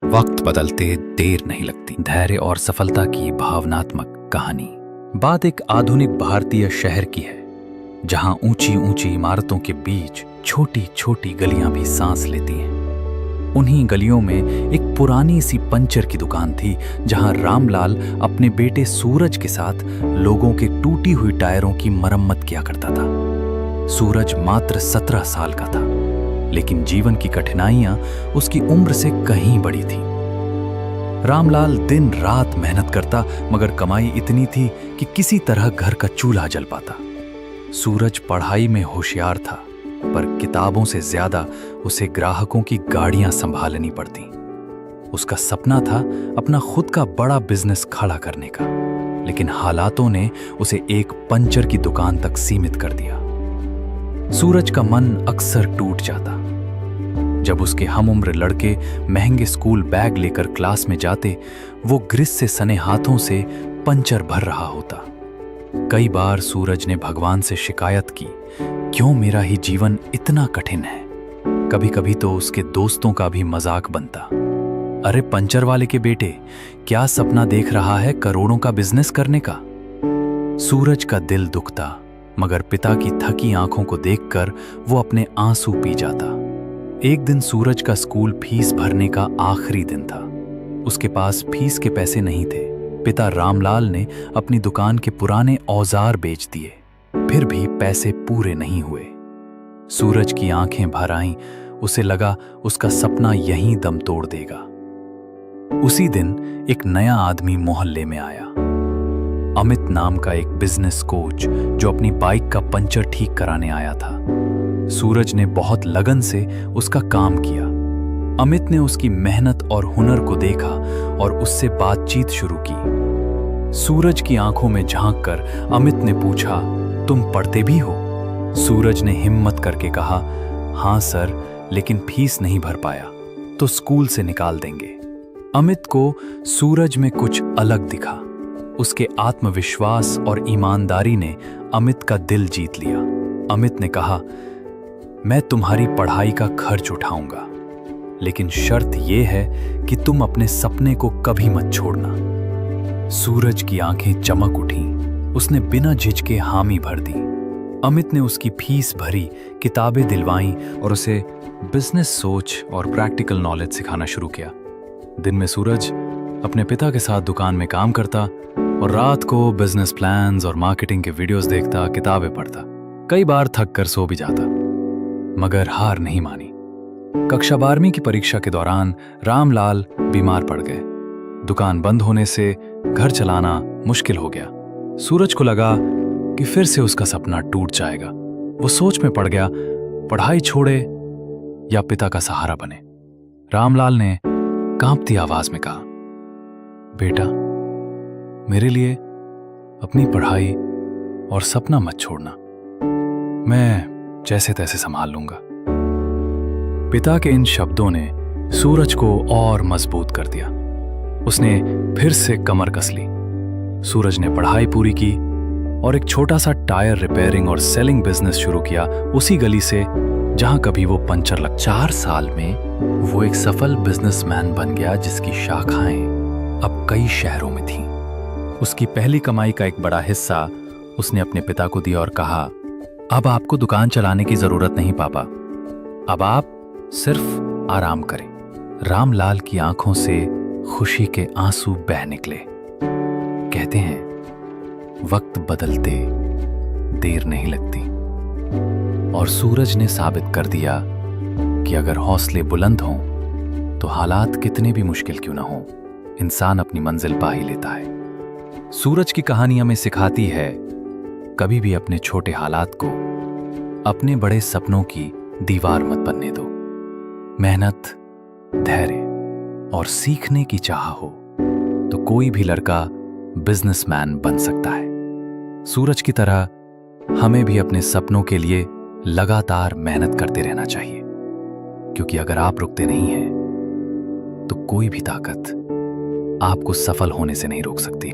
वक्त बदलते देर नहीं लगती। धैर्य और सफलता की भावनात्मक कहानी। बात एक आधुनिक भारतीय शहर की है, जहां ऊंची ऊंची इमारतों के बीच छोटी छोटी गलियां भी सांस लेती हैं। उन्हीं गलियों में एक पुरानी सी पंचर की दुकान थी, जहां रामलाल अपने बेटे सूरज के साथ लोगों के टूटी हुई टायरों की मरम्मत किया करता था। सूरज मात्र 17 साल का था, लेकिन जीवन की कठिनाइयां उसकी उम्र से कहीं बड़ी थी। रामलाल दिन रात मेहनत करता, मगर कमाई इतनी थी कि किसी तरह घर का चूल्हा जल पाता। सूरज पढ़ाई में होशियार था, पर किताबों से ज्यादा उसे ग्राहकों की गाड़ियां संभालनी पड़ती। उसका सपना था अपना खुद का बड़ा बिजनेस खड़ा करने का, लेकिन हालातों ने उसे एक पंचर की दुकान तक सीमित कर दिया। सूरज का मन अक्सर टूट जाता जब उसके हमउम्र लड़के महंगे स्कूल बैग लेकर क्लास में जाते। वो ग्रीस से सने हाथों से पंचर भर रहा होता। कई बार सूरज ने भगवान से शिकायत की, क्यों मेरा ही जीवन इतना कठिन है। कभी कभी तो उसके दोस्तों का भी मजाक बनता, अरे पंचर वाले के बेटे, क्या सपना देख रहा है करोड़ों का बिजनेस करने का। सूरज का दिल दुखता, मगर पिता की थकी आंखों को देखकर वो अपने आंसू पी जाता। एक दिन सूरज का स्कूल फीस भरने का आखिरी दिन था। उसके पास फीस के पैसे नहीं थे। पिता रामलाल ने अपनी दुकान के पुराने औजार बेच दिए, फिर भी पैसे पूरे नहीं हुए। सूरज की आंखें भर आईं। उसे लगा उसका सपना यहीं दम तोड़ देगा। उसी दिन एक नया आदमी मोहल्ले में आया। अमित नाम का एक बिजनेस कोच, जो अपनी बाइक का पंचर ठीक कराने आया था। सूरज ने बहुत लगन से उसका काम किया। अमित ने उसकी मेहनत और हुनर को देखा और उससे बातचीत शुरू की। सूरज की आंखों में झांककर अमित ने पूछा, तुम पढ़ते भी हो? सूरज ने हिम्मत करके कहा, हाँ सर, लेकिन फीस नहीं भर पाया, तो स्कूल से निकाल देंगे। अमित को सूरज में कुछ अलग दिखा। उसके आत्मविश्वास और ईमानदारी ने अमित का दिल जीत लिया। अमित ने कहा, मैं तुम्हारी पढ़ाई का खर्च उठाऊंगा, लेकिन शर्त यह है कि तुम अपने सपने को कभी मत छोड़ना। सूरज की आंखें चमक उठीं। उसने बिना झिझके हामी भर दी। अमित ने उसकी फीस भरी, किताबें दिलवाईं और उसे बिजनेस सोच और प्रैक्टिकल नॉलेज सिखाना शुरू किया। दिन में सूरज अपने पिता के साथ दुकान में काम करता और रात को बिजनेस प्लान्स और मार्केटिंग के वीडियोस देखता, किताबें पढ़ता। कई बार थक कर सो भी जाता, मगर हार नहीं मानी। कक्षा 12वीं की परीक्षा के दौरान रामलाल बीमार पड़ गए। दुकान बंद होने से घर चलाना मुश्किल हो गया। सूरज को लगा कि फिर से उसका सपना टूट जाएगा। वो सोच में पड़ गया, पढ़ाई छोड़े या पिता का सहारा बने। रामलाल ने कांपती आवाज में कहा, बेटा, मेरे लिए अपनी पढ़ाई और सपना मत छोड़ना, मैं जैसे तैसे संभाल लूंगा। पिता के इन शब्दों ने सूरज को और मजबूत कर दिया। उसने फिर से कमर कस ली। सूरज ने पढ़ाई पूरी की और एक छोटा सा टायर रिपेयरिंग और सेलिंग बिजनेस शुरू किया, उसी गली से जहां कभी वो पंचर लग। 4 साल में वो एक सफल बिजनेसमैन बन गया, जिसकी शाखाएं अब कई शहरों में थीं। उसकी पहली कमाई का एक बड़ा हिस्सा उसने अपने पिता को दिया और कहा, अब आपको दुकान चलाने की जरूरत नहीं पापा, अब आप सिर्फ आराम करें। रामलाल की आंखों से खुशी के आंसू बह निकले। कहते हैं, वक्त बदलते देर नहीं लगती, और सूरज ने साबित कर दिया कि अगर हौसले बुलंद हों तो हालात कितने भी मुश्किल क्यों ना हों, इंसान अपनी मंजिल पा ही लेता है। सूरज की कहानी हमें सिखाती है, कभी भी अपने छोटे हालात को अपने बड़े सपनों की दीवार मत बनने दो। मेहनत, धैर्य और सीखने की चाह हो तो कोई भी लड़का बिजनेसमैन बन सकता है। सूरज की तरह हमें भी अपने सपनों के लिए लगातार मेहनत करते रहना चाहिए, क्योंकि अगर आप रुकते नहीं हैं तो कोई भी ताकत आपको सफल होने से नहीं रोक सकती।